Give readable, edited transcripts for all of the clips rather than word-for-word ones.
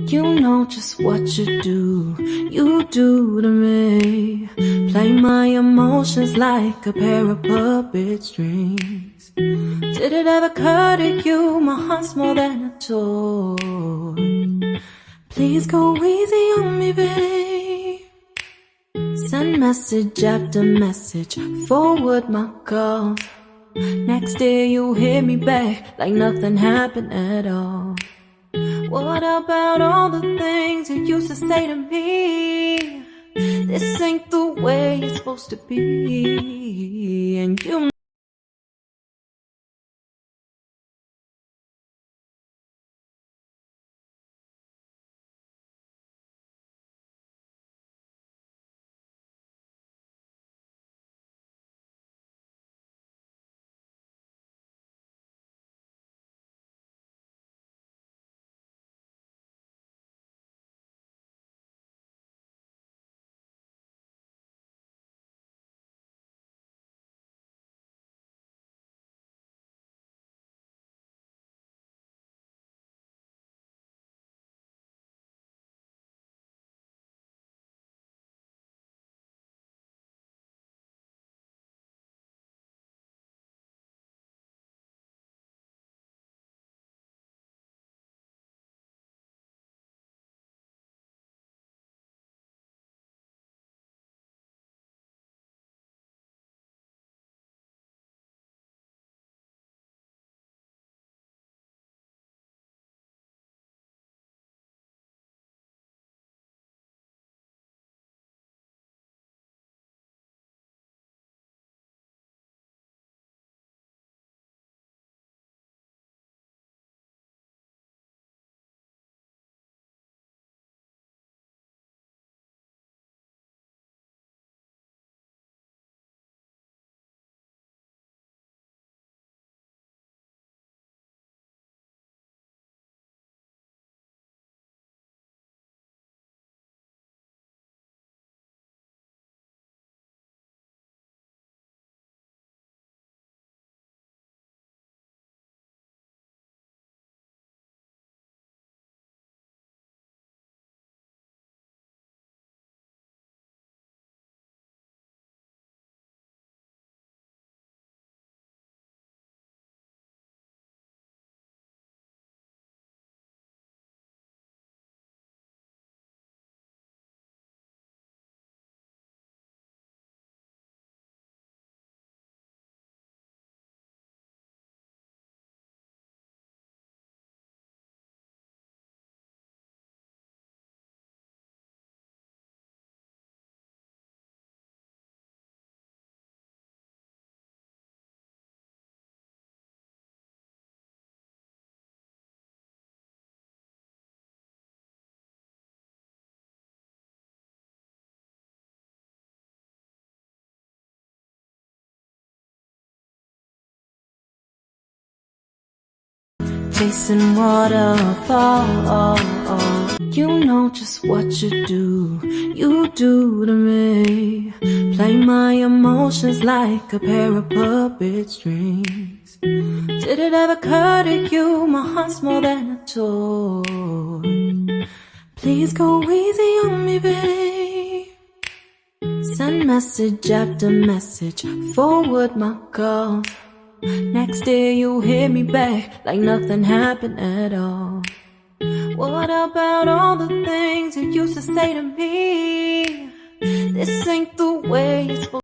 You know just what you do to me. Play my emotions like a pair of puppet strings. Did it ever occur to you my heart's more than a toy? Please go easy on me, babe. Send message after message, forward my calls. Next day you hit me back like nothing happened at all. What about all the things you used to say to me? This ain't the way it's supposed to be. And you chasing waterfall. You know just what you do to me. Play my emotions like a pair of puppet strings. Did it ever occur to you my heart's more than a toy? Please go easy on me, babe. Send message after message, forward my calls. Next day you hit me back like nothing happened at all. What about all the things you used to say to me? This ain't the way it's supposed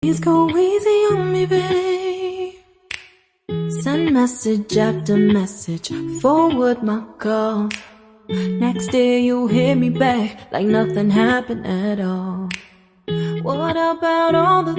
Please go easy on me, babe. Send message after message, forward my calls. Next day you hit me back like nothing happened at all. What about all the